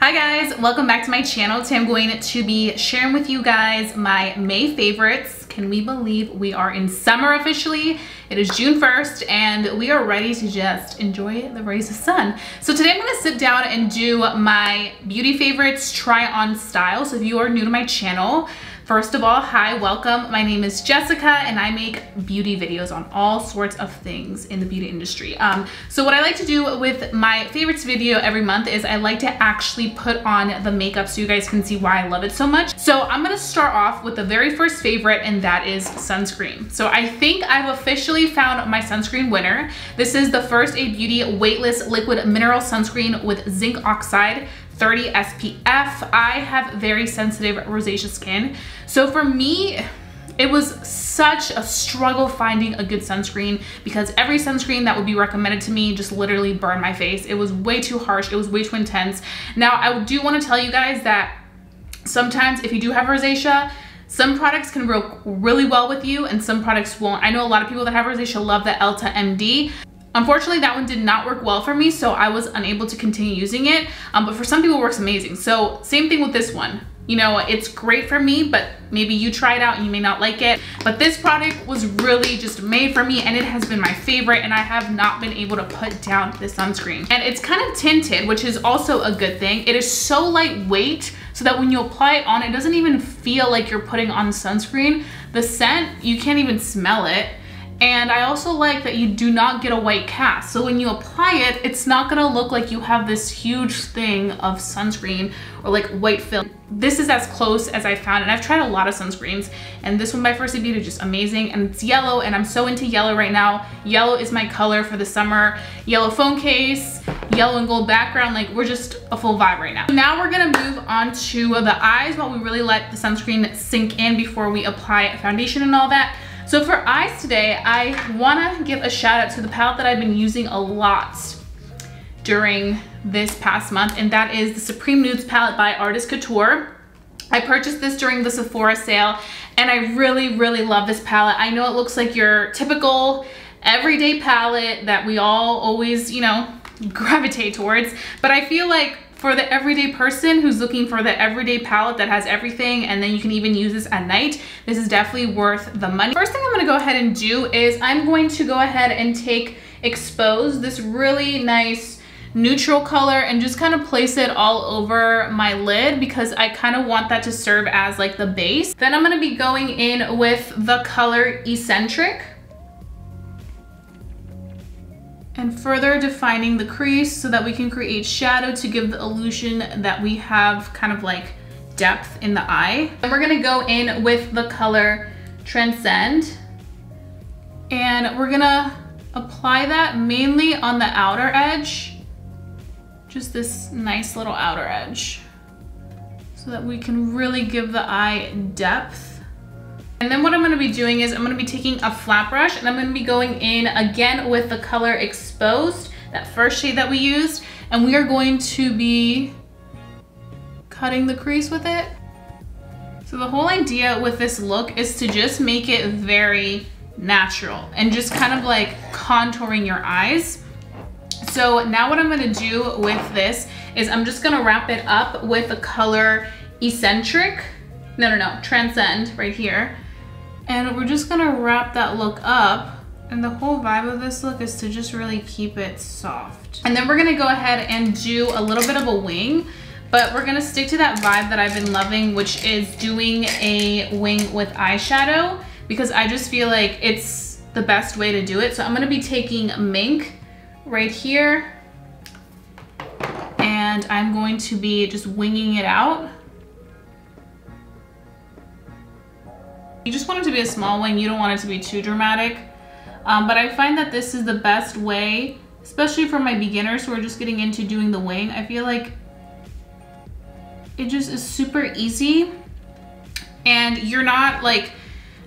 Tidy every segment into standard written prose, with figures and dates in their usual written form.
Hi guys, welcome back to my channel. Today I'm going to be sharing with you guys my May favorites. Can we believe we are in summer officially? It is June 1st and we are ready to just enjoy the rays of sun. So today I'm going to sit down and do my beauty favorites try on style. So if you are new to my channel, first of all, hi, welcome. My name is Jessica and I make beauty videos on all sorts of things in the beauty industry. So what I like to do with my favorites video every month is I like to actually put on the makeup so you guys can see why I love it so much. So I'm gonna start off with the very first favorite, and that is sunscreen. So I think I've officially found my sunscreen winner. This is the First Aid Beauty Weightless Liquid Mineral Sunscreen with zinc oxide, 30 SPF. I have very sensitive rosacea skin. So for me, it was such a struggle finding a good sunscreen because every sunscreen that would be recommended to me just literally burned my face. It was way too harsh. It was way too intense. Now, I do want to tell you guys that sometimes if you do have rosacea, some products can work really well with you and some products won't. I know a lot of people that have rosacea love the Elta MD. Unfortunately, that one did not work well for me, so I was unable to continue using it. But for some people, it works amazing. So same thing with this one. You know, it's great for me, but maybe you try it out and you may not like it. But this product was really just made for me and it has been my favorite, and I have not been able to put down the sunscreen. And it's kind of tinted, which is also a good thing. It is so lightweight so that when you apply it on, it doesn't even feel like you're putting on sunscreen. The scent, you can't even smell it. And I also like that you do not get a white cast. So when you apply it, it's not gonna look like you have this huge thing of sunscreen or like white film. This is as close as I found, and I've tried a lot of sunscreens, and this one by First Aid Beauty is just amazing, and it's yellow, and I'm so into yellow right now. Yellow is my color for the summer. Yellow phone case, yellow and gold background, like we're just a full vibe right now. Now we're gonna move on to the eyes while we really let the sunscreen sink in before we apply foundation and all that. So for eyes today, I wanna give a shout out to the palette that I've been using a lot during this past month, and that is the Supreme Nudes palette by Artist Couture. I purchased this during the Sephora sale, and I really, really love this palette. I know it looks like your typical everyday palette that we all always, you know, gravitate towards, but I feel like for the everyday person who's looking for the everyday palette that has everything, and then you can even use this at night, this is definitely worth the money. First thing I'm gonna go ahead and do is I'm going to go ahead and take Expose, this really nice neutral color, and just kind of place it all over my lid because I kind of want that to serve as like the base. Then I'm gonna be going in with the color Eccentric and further defining the crease so that we can create shadow to give the illusion that we have kind of like depth in the eye. And we're gonna go in with the color Transcend, and we're gonna apply that mainly on the outer edge, just this nice little outer edge, so that we can really give the eye depth. And then what I'm gonna be doing is I'm gonna be taking a flat brush and I'm gonna be going in again with the color Exposed, that first shade that we used, and we are going to be cutting the crease with it. So the whole idea with this look is to just make it very natural and just kind of like contouring your eyes. So now what I'm gonna do with this is I'm just gonna wrap it up with the color Eccentric. No, Transcend right here. And we're just gonna wrap that look up, and the whole vibe of this look is to just really keep it soft. And then we're gonna go ahead and do a little bit of a wing, but we're gonna stick to that vibe that I've been loving, which is doing a wing with eyeshadow, because I just feel like it's the best way to do it. So I'm gonna be taking Mink right here, and I'm going to be just winging it out. You just want it to be a small wing, you don't want it to be too dramatic. But I find that this is the best way, especially for my beginners who are just getting into doing the wing. I feel like it just is super easy, and you're not like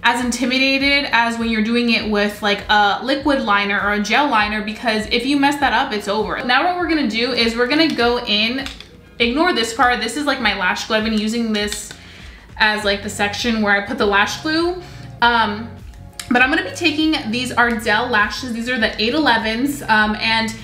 as intimidated as when you're doing it with like a liquid liner or a gel liner, because if you mess that up, it's over. Now what we're gonna do is we're gonna go in, ignore this part, this is like my lash glue. I've been using this as like the section where I put the lash glue. But I'm gonna be taking these Ardell lashes. These are the 811s, and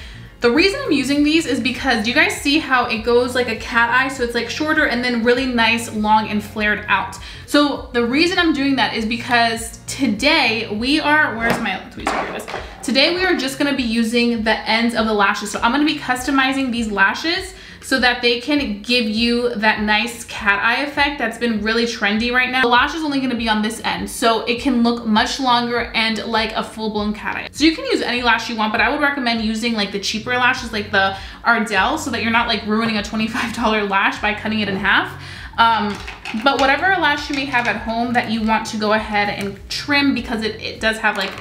The reason I'm using these is because, do you guys see how it goes like a cat eye? So it's like shorter and then really nice, long and flared out. So the reason I'm doing that is because today we are, where's my tweezer? Here it is. Today we are just gonna be using the ends of the lashes. So I'm gonna be customizing these lashes so that they can give you that nice cat eye effect that's been really trendy right now. The lash is only gonna be on this end, so it can look much longer and like a full-blown cat eye. So you can use any lash you want, but I would recommend using like the cheaper lashes, like the Ardell, so that you're not like ruining a $25 lash by cutting it in half. But whatever lash you may have at home that you want to go ahead and trim, because it does have like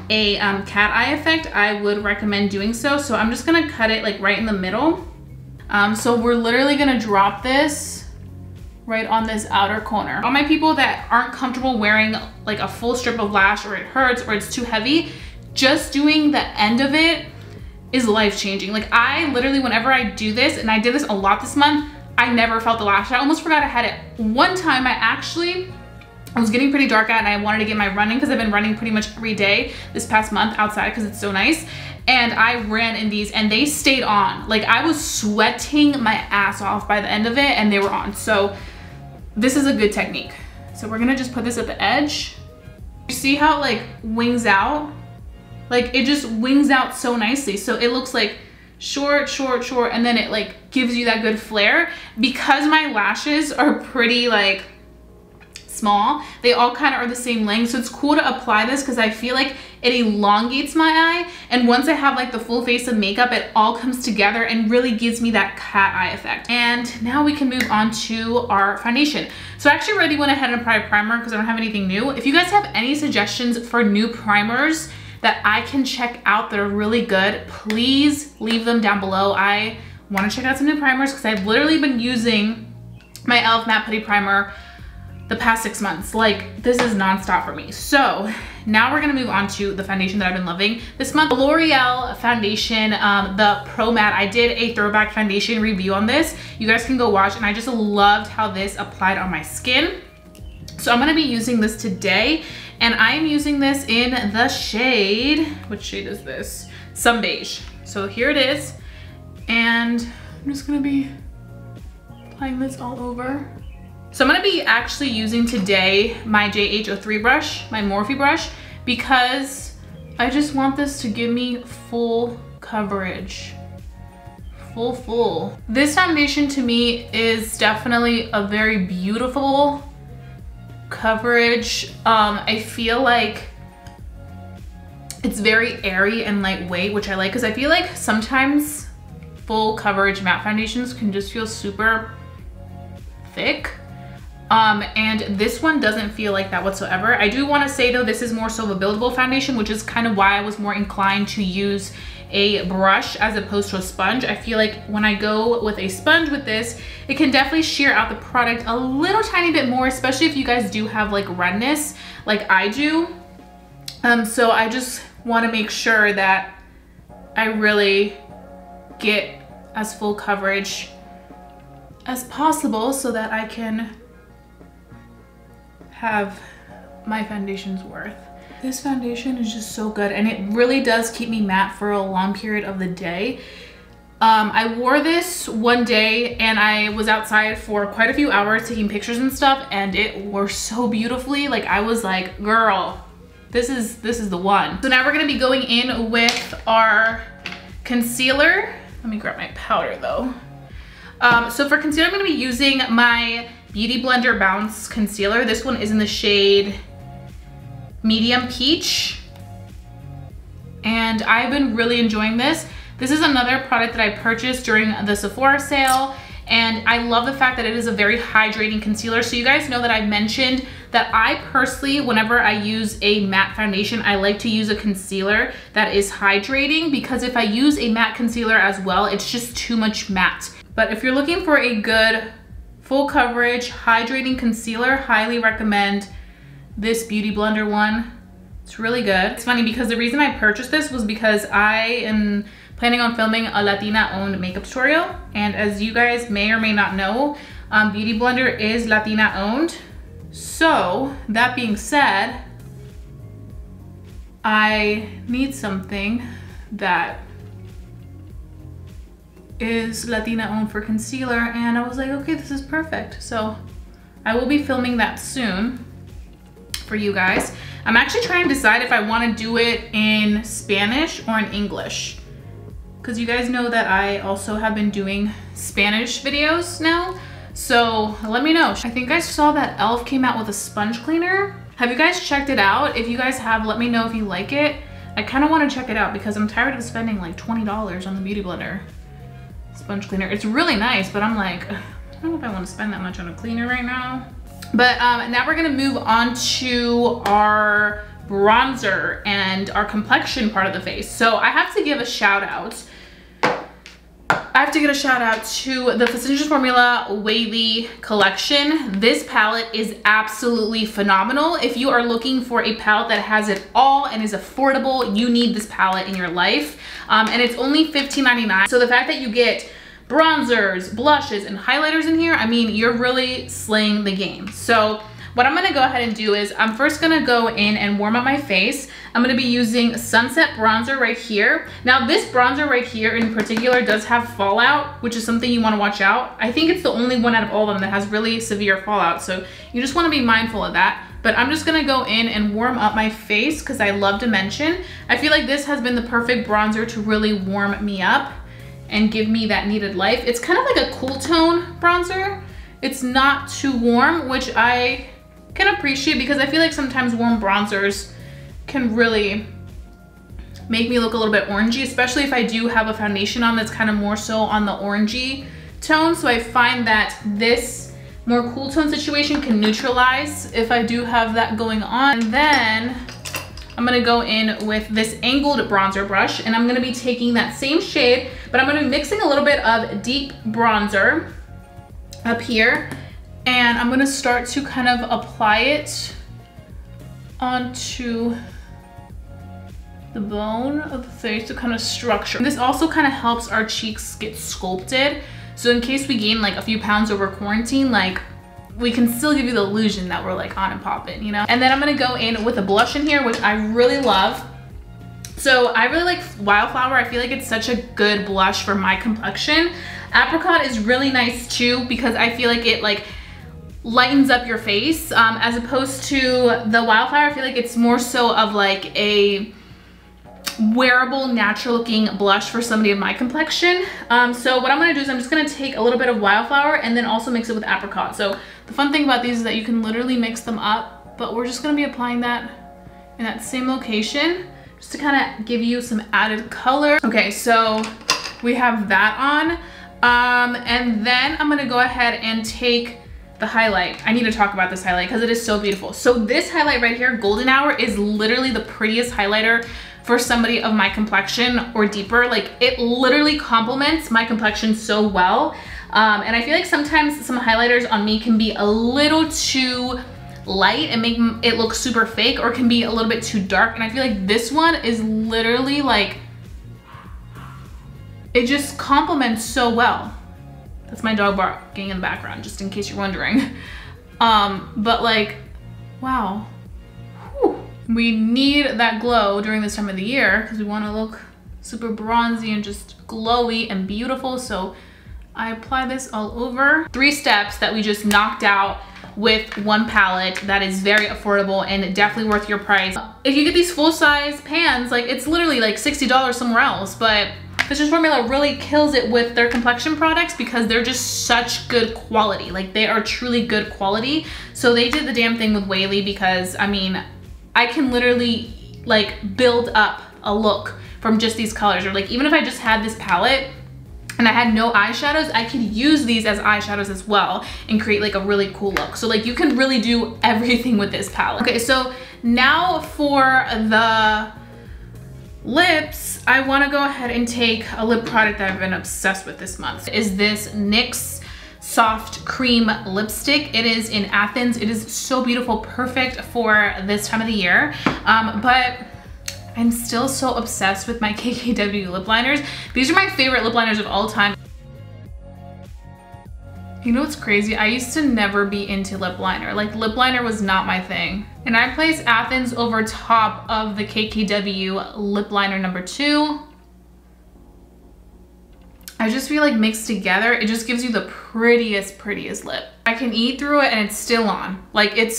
a cat eye effect, I would recommend doing so. So I'm just gonna cut it like right in the middle. So we're literally gonna drop this right on this outer corner. All my people that aren't comfortable wearing like a full strip of lash, or it hurts or it's too heavy, just doing the end of it is life-changing. Like I literally, whenever I do this, and I did this a lot this month, I never felt the lash. I almost forgot I had it. One time I was getting pretty dark out and I wanted to get my running, because I've been running pretty much every day this past month outside because it's so nice. And I ran in these and they stayed on. Like I was sweating my ass off by the end of it and they were on. So this is a good technique. So we're gonna just put this at the edge. You see how it like wings out? Like it just wings out so nicely. So it looks like short, short, short, and then it like gives you that good flare. Because my lashes are pretty like small, they all kind of are the same length, so it's cool to apply this because I feel like it elongates my eye, and once I have like the full face of makeup, it all comes together and really gives me that cat eye effect. And now we can move on to our foundation. So I actually already went ahead and applied a primer because I don't have anything new. If you guys have any suggestions for new primers that I can check out that are really good, please leave them down below. I want to check out some new primers because I've literally been using my e.l.f. Matte Putty Primer the past 6 months. Like this is nonstop for me. So now we're gonna move on to the foundation that I've been loving this month. The L'Oreal foundation, the Pro Matte. I did a throwback foundation review on this. You guys can go watch, and I just loved how this applied on my skin. So I'm gonna be using this today, and I'm using this in the shade, which shade is this? Some Beige. So here it is, and I'm just gonna be applying this all over. So I'm gonna be actually using today my JH03 brush, my Morphe brush, because I just want this to give me full coverage. Full. This foundation to me is definitely a very beautiful coverage. I feel like it's very airy and lightweight, which I like, because I feel like sometimes full coverage matte foundations can just feel super thick. And this one doesn't feel like that whatsoever. I do want to say though, this is more so of a buildable foundation, which is kind of why I was more inclined to use a brush as opposed to a sponge. I feel like when I go with a sponge with this, it can definitely sheer out the product a little tiny bit more, especially if you guys do have like redness like I do. So I just want to make sure that I really get as full coverage as possible so that I can have my foundation's worth. This foundation is just so good, and it really does keep me matte for a long period of the day. I wore this one day and I was outside for quite a few hours taking pictures and stuff, and it wore so beautifully. Like I was like, girl, this is the one. So now we're gonna be going in with our concealer. Let me grab my powder though. So for concealer, I'm gonna be using my Beauty Blender Bounce Concealer. This one is in the shade Medium Peach. And I've been really enjoying this. This is another product that I purchased during the Sephora sale. And I love the fact that it is a very hydrating concealer. So you guys know that I've mentioned that I personally, whenever I use a matte foundation, I like to use a concealer that is hydrating, because if I use a matte concealer as well, it's just too much matte. But if you're looking for a good full coverage hydrating concealer, highly recommend this Beauty Blender one. It's really good. It's funny because the reason I purchased this was because I am planning on filming a Latina owned makeup tutorial, and as you guys may or may not know, Beauty Blender is Latina owned. So that being said, I need something that is Latina owned for concealer, and I was like, okay, this is perfect. So I will be filming that soon for you guys. I'm actually trying to decide if I want to do it in Spanish or in English, because you guys know that I also have been doing Spanish videos now. So let me know. I think I saw that e.l.f. came out with a sponge cleaner. Have you guys checked it out? If you guys have, let me know if you like it. I kind of want to check it out because I'm tired of spending like $20 on the Beauty Blender sponge cleaner. It's really nice, but I'm like, I don't know if I want to spend that much on a cleaner right now. But now we're gonna move on to our bronzer and our complexion part of the face. So I have to give a shout out. I have to give a shout out to the Physicians Formula Whaley collection. This palette is absolutely phenomenal. If you are looking for a palette that has it all and is affordable, you need this palette in your life. And it's only $15.99. So the fact that you get bronzers, blushes, and highlighters in here, I mean, you're really slaying the game. So what I'm gonna go ahead and do is I'm first gonna go in and warm up my face. I'm gonna be using Sunset Bronzer right here. Now this bronzer right here in particular does have fallout, which is something you wanna watch out. I think it's the only one out of all of them that has really severe fallout. So you just wanna be mindful of that. But I'm just gonna go in and warm up my face because I love to mention. I feel like this has been the perfect bronzer to really warm me up and give me that needed life. It's kind of like a cool tone bronzer. It's not too warm, which I can appreciate because I feel like sometimes warm bronzers can really make me look a little bit orangey, especially if I do have a foundation on that's kind of more so on the orangey tone. So I find that this more cool tone situation can neutralize if I do have that going on. And then I'm gonna go in with this angled bronzer brush, and I'm gonna be taking that same shade, but I'm gonna be mixing a little bit of deep bronzer up here, and I'm gonna start to kind of apply it onto the bone of the face to kind of structure. This also kind of helps our cheeks get sculpted. So in case we gain like a few pounds over quarantine, like we can still give you the illusion that we're like on and popping, you know? And then I'm gonna go in with a blush in here, which I really love. So I really like Wildflower. I feel like it's such a good blush for my complexion. Apricot is really nice too because I feel like it like lightens up your face as opposed to the Wildflower. I feel like it's more so of like a wearable, natural looking blush for somebody of my complexion. So what I'm gonna do is I'm just gonna take a little bit of Wildflower and then also mix it with Apricot. So the fun thing about these is that you can literally mix them up, but we're just gonna be applying that in that same location just to kind of give you some added color. Okay, so we have that on. And then I'm gonna go ahead and take the highlight. I need to talk about this highlight because it is so beautiful. So this highlight right here, Golden Hour, is literally the prettiest highlighter for somebody of my complexion or deeper. Like it literally complements my complexion so well. And I feel like sometimes some highlighters on me can be a little too light and make it look super fake, or can be a little bit too dark. And I feel like this one is literally like, it just complements so well. That's my dog barking in the background, just in case you're wondering. But like, wow. Whew. We need that glow during this time of the year because we want to look super bronzy and just glowy and beautiful. So I apply this all over. 3 steps that we just knocked out with one palette that is very affordable and definitely worth your price. If you get these full-size pans, like it's literally like $60 somewhere else, but Physicians Formula really kills it with their complexion products because they're just such good quality. Like they are truly good quality. So they did the damn thing with Whaley because I mean, I can literally like build up a look from just these colors. Or like even if I just had this palette and I had no eyeshadows, I could use these as eyeshadows as well and create like a really cool look. So like you can really do everything with this palette. Okay, so now for the lips, I wanna go ahead and take a lip product that I've been obsessed with this month. Is this NYX Soft Cream Lipstick. It is in Athens. It is so beautiful, perfect for this time of the year. But I'm still so obsessed with my KKW lip liners. These are my favorite lip liners of all time. You know what's crazy? I used to never be into lip liner. Like lip liner was not my thing. And I placed Athens over top of the KKW lip liner number 2. I I just feel like mixed together, it just gives you the prettiest lip. I can eat through it and it's still on. Like and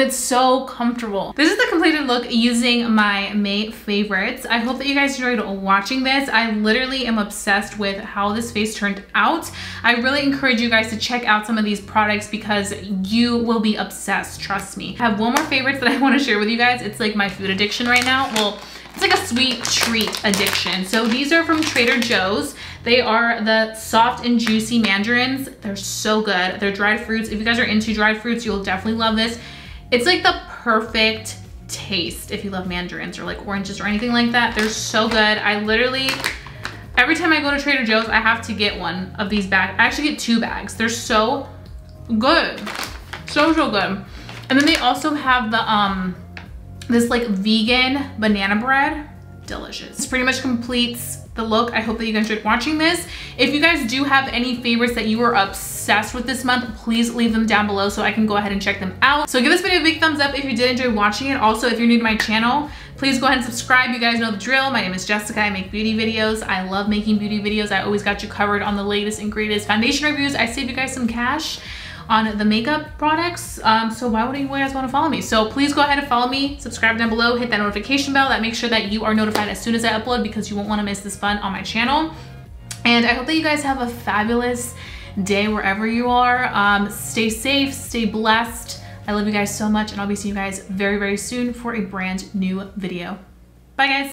it's so comfortable. This is the completed look using my May favorites. I hope that you guys enjoyed watching this. I literally am obsessed with how this face turned out. I really encourage you guys to check out some of these products because you will be obsessed, trust me. I have one more favorites that I want to share with you guys. It's like my food addiction right now. Well, it's like a sweet treat addiction. So these are from Trader Joe's. They are the soft and juicy mandarins. They're so good. They're dried fruits. If you guys are into dried fruits, you'll definitely love this. It's like the perfect taste if you love mandarins or like oranges or anything like that. They're so good. I literally, every time I go to Trader Joe's, I have to get one of these bags. I actually get 2 bags. They're so good. So good. And then they also have the, this like vegan banana bread. Delicious. This pretty much completes the look. I hope that you guys enjoyed watching this. If you guys do have any favorites that you are obsessed with this month, please leave them down below so I can go ahead and check them out. So give this video a big thumbs up if you did enjoy watching it. Also, if you're new to my channel, please go ahead and subscribe. You guys know the drill. My name is Jessica. I make beauty videos. I love making beauty videos. I always got you covered on the latest and greatest foundation reviews. I save you guys some cash on the makeup products, so why would you guys want to follow me? So please go ahead and follow me, subscribe down below, hit that notification bell. That makes sure that you are notified as soon as I upload because you won't want to miss this fun on my channel. And I hope that you guys have a fabulous day wherever you are. Stay safe, stay blessed. I love you guys so much, and I'll be seeing you guys very soon for a brand new video. Bye guys.